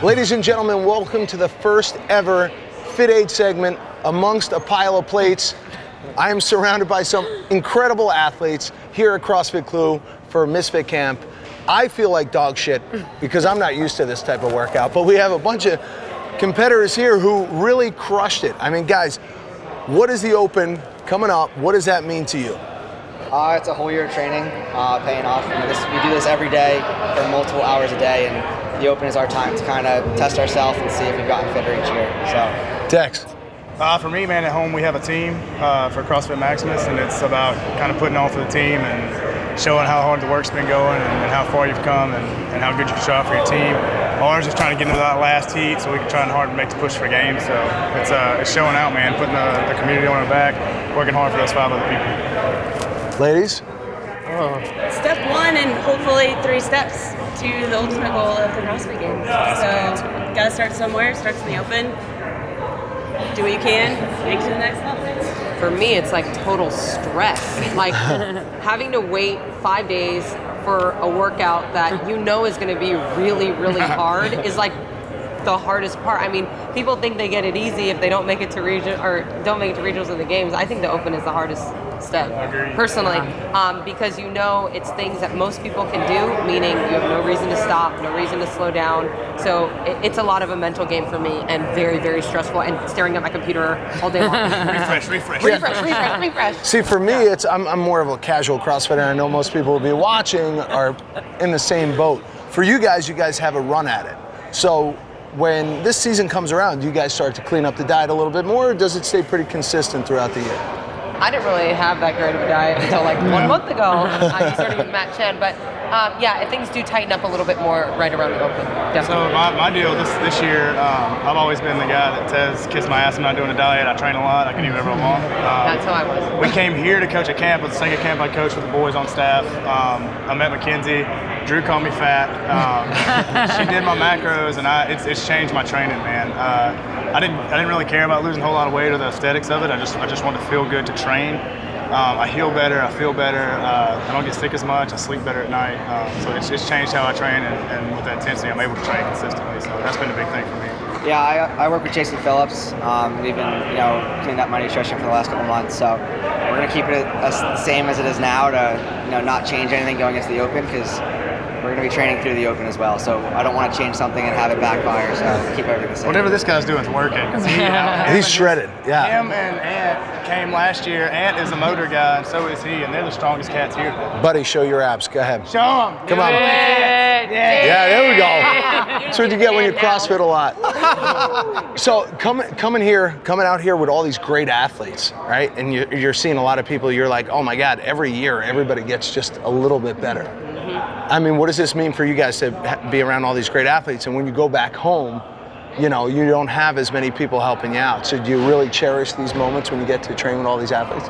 Ladies and gentlemen, welcome to the first ever FitAid segment amongst a pile of plates. I am surrounded by some incredible athletes here at Crossfit Klew for Misfit camp. I feel like dog shit because I'm not used to this type of workout, but we have a bunch of competitors here who really crushed it. I mean, guys, what is the Open coming up? What does that mean to you? It's a whole year of training paying off. We do this every day for multiple hours a day, and the Open is our time to kind of test ourselves and see if we've gotten fitter each year. So, Dex. For me, man, at home we have a team for CrossFit Maximus, and it's about kind of putting on for the team and showing how hard the work's been going and how far you've come and how good you can show up for your team. Ours is trying to get into that last heat, so we can try hard to make the push for games. So it's showing out, man, putting the community on our back, working hard for those 5 other people. Ladies? Step 1 and hopefully 3 steps to the ultimate goal of the CrossFit Games. So, gotta start somewhere, starts in the Open. Do what you can, make it to the next level. For me, it's like total stress. Like having to wait 5 days for a workout that you know is going to be really, really hard is like the hardest part. I mean, people think they get it easy if they don't make it to region or don't make it to regionals of the games. I think the Open is the hardest step, personally, because you know it's things that most people can do, meaning you have no reason to stop, no reason to slow down. So it's a lot of a mental game for me and very, very stressful and staring at my computer all day long. Refresh. See, for me, I'm more of a casual CrossFitter. I know most people will be watching are in the same boat. For you guys have a run at it. So when this season comes around, do you guys start to clean up the diet a little bit more, or does it stay pretty consistent throughout the year? I didn't really have that great of a diet until like 1 month ago. I started with Matt Chen, but things do tighten up a little bit more right around the Open. Definitely. So my deal this year, I've always been the guy that says, kiss my ass, I'm not doing a diet, I train a lot, I can eat whatever I want. That's how I was. We came here to coach a camp. It was the second camp I coached with the boys on staff. I met Mackenzie. Drew called me fat. She did my macros, and it's changed my training, man. I didn't really care about losing a whole lot of weight or the aesthetics of it. I just wanted to feel good to train. I heal better. I feel better. I don't get sick as much. I sleep better at night. So it's changed how I train, and with that intensity, I'm able to train consistently. So that's been a big thing for me. yeah, I work with Jason Phillips. We've been, cleaning up my nutrition for the last couple months. So we're going to keep it the same as it is now to, not change anything going into the Open, because we're going to be training through the Open as well. So I don't want to change something and have it backfire, so keep everything the same. Whatever this guy's doing is working. He's shredded, yeah. Him and Ant came last year. Ant is a motor guy, and so is he, and they're the strongest cats here. Buddy, show your abs. Go ahead. Show them. Come on. Yeah, there we go. That's what you get when you CrossFit a lot. So coming out here with all these great athletes, right? And you're seeing a lot of people, you're like, oh my God, every year everybody gets just a little bit better. I mean, what does this mean for you guys to be around all these great athletes? And when you go back home, you don't have as many people helping you out. So do you really cherish these moments when you get to train with all these athletes?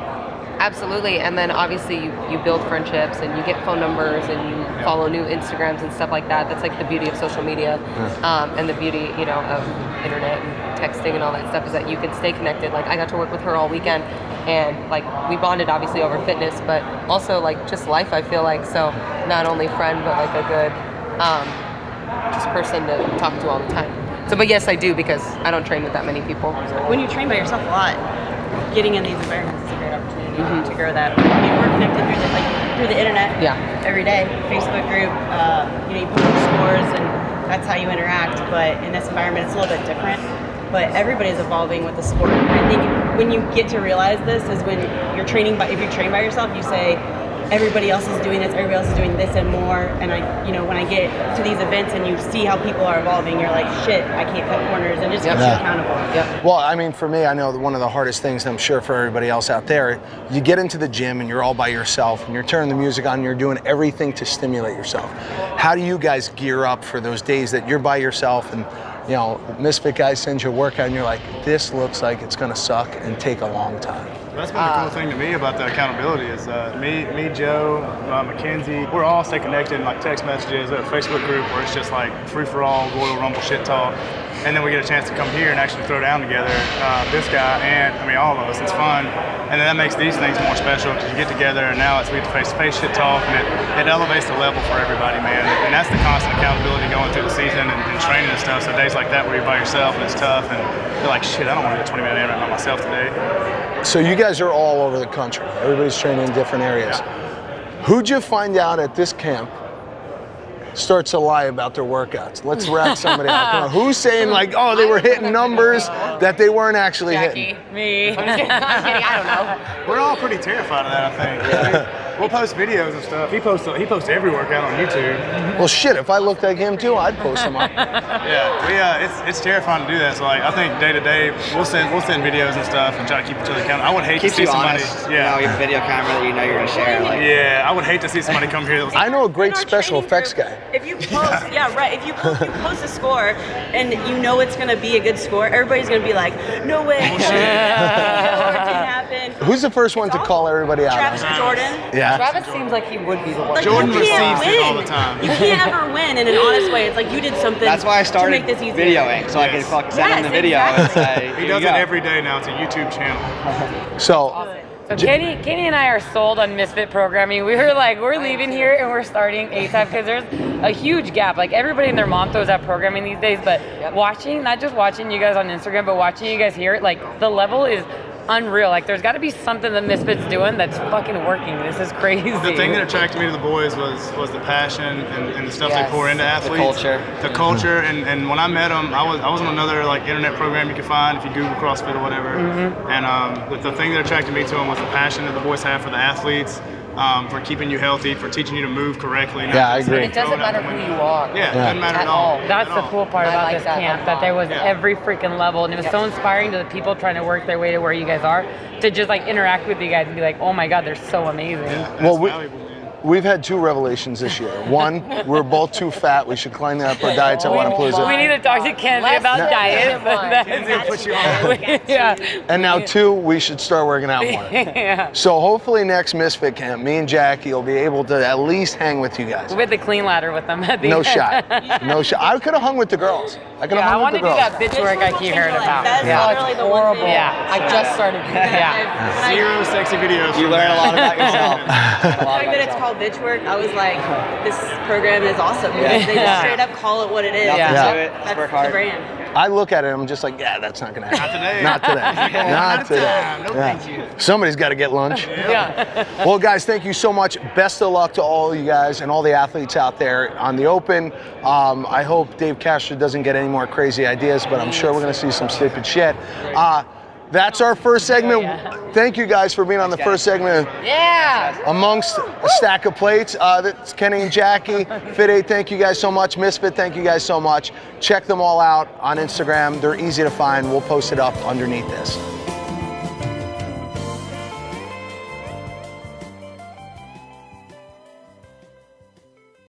Absolutely, and then obviously you build friendships and you get phone numbers and you follow new Instagrams and stuff like that. That's like the beauty of social media, and the beauty, of internet and texting and all that stuff is that you can stay connected. Like I got to work with her all weekend, and like we bonded obviously over fitness, but also like just life. I feel like so not only friend but like a good just person to talk to all the time. So, but yes, I do because I don't train with that many people. When you train by yourself a lot, getting in these environments is a great opportunity to grow that. We're connected through the internet every day, Facebook group, you put up scores and that's how you interact, but in this environment it's a little bit different. But everybody's evolving with the sport. I think when you get to realize this is when you're training if you train by yourself, you say, everybody else is doing this, everybody else is doing this and more. And when I get to these events and you see how people are evolving, you're like, shit, I can't cut corners, and just keeps you accountable. Yep. Well, I mean, for me, I know that one of the hardest things, I'm sure for everybody else out there, you get into the gym and you're all by yourself and you're turning the music on and you're doing everything to stimulate yourself. How do you guys gear up for those days that you're by yourself and Misfit guy sends you a workout and you're like, this looks like it's gonna suck and take a long time? That's been the cool thing to me about the accountability is me, Joe, Mackenzie, we're all stay connected in like text messages, a Facebook group where it's just like free-for-all, Royal Rumble shit talk. And then we get a chance to come here and actually throw down together. This guy and all of us, it's fun. And then that makes these things more special because you get together and now we get to face-to-face shit talk, and it elevates the level for everybody, man. And that's the constant accountability going through the season and training and stuff. So days like that where you're by yourself and it's tough and you're like, shit, I don't want to do a 20-minute AMRAP by myself today. So you guys are all over the country. Everybody's training in different areas. Who'd you find out at this camp starts to lie about their workouts? Let's rat somebody out. Come on. Who's saying like, oh, they were hitting numbers that they weren't actually hitting? Me. I'm kidding. I don't know. We're all pretty terrified of that, I think. We'll post videos and stuff. He posts every workout on YouTube. Well, shit, if I looked like him too, I'd post them up. Yeah, it's terrifying to do that. So like, I think day to day, we'll send videos and stuff and try to keep each other accountable. I would hate to see somebody. Honest. You know, you have a video camera that you know you're gonna share. Like. Yeah, I would hate to see somebody come here. I know a great special effects guy. If you post, if you post a score and you know it's gonna be a good score, everybody's gonna be like, no way, it didn't happen. Who's the first one to call everybody out? Travis or Jordan? Yeah. Travis seems like he would be the one. Like, Jordan you can't receives it all win. the time. You can't ever win in an honest way. It's like you did something. That's why I started to make this easier. videoing, so I can fucking send him the video and say, He does it every day now. It's a YouTube channel. So, So Katie and I are sold on Misfit programming. We were like, we're leaving here and we're starting ASAP because there's a huge gap. Like everybody and their mom throws out programming these days, but watching, not just watching you guys on Instagram, but watching you guys here, like the level is unreal. Like there's got to be something that Misfit's doing that's fucking working. This is crazy. The thing that attracted me to the boys was the passion and the stuff they pour into athletes. The culture. And when I met them, I was on another like internet program you can find if you Google CrossFit or whatever. And the thing that attracted me to them was the passion that the boys have for the athletes. For keeping you healthy, for teaching you to move correctly. Yeah, I agree. It doesn't matter who you are. Yeah, it doesn't matter at all. That's the cool part about like this that camp, a that lot. there was every freaking level, and it was so inspiring to the people trying to work their way to where you guys are, to just like interact with you guys and be like, oh my God, they're so amazing. Well, valuable, man. We've had 2 revelations this year. One, we're both too fat. We should clean up our diets at Wannapalooza. We need to talk to Kenzie about diet. Yeah. And now 2, we should start working out more. Yeah. So hopefully next Misfit camp, me and Jackie will be able to at least hang with you guys. We had the clean ladder with them at the No end. shot. No shot. I could have hung with the girls. I could have Yeah, I hung want with to the do girls. that bitch work I keep hearing about. That's literally the one thing. Yeah. I just started. Yeah. Zero sexy videos. You learn a lot about yourself. The fact that it's called bitch work, I was like, this program is awesome. Because they just straight up call it what it is. Nothing Yeah. to it. Just That's work the hard. brand. I look at it and I'm just like, yeah, that's not going to happen. Not today. Not today. Not today. No, Yeah. thank you. Somebody's got to get lunch. Yeah. Well, guys, thank you so much. Best of luck to all of you guys and all the athletes out there on the Open. I hope Dave Castro doesn't get any more crazy ideas, but I'm sure we're going to see some stupid shit. That's our first segment. Thank you guys for being on the first segment. Yeah. Amongst a stack of plates. That's Kenny and Jackie. FitAid, thank you guys so much. Misfit, thank you guys so much. Check them all out on Instagram. They're easy to find. We'll post it up underneath this.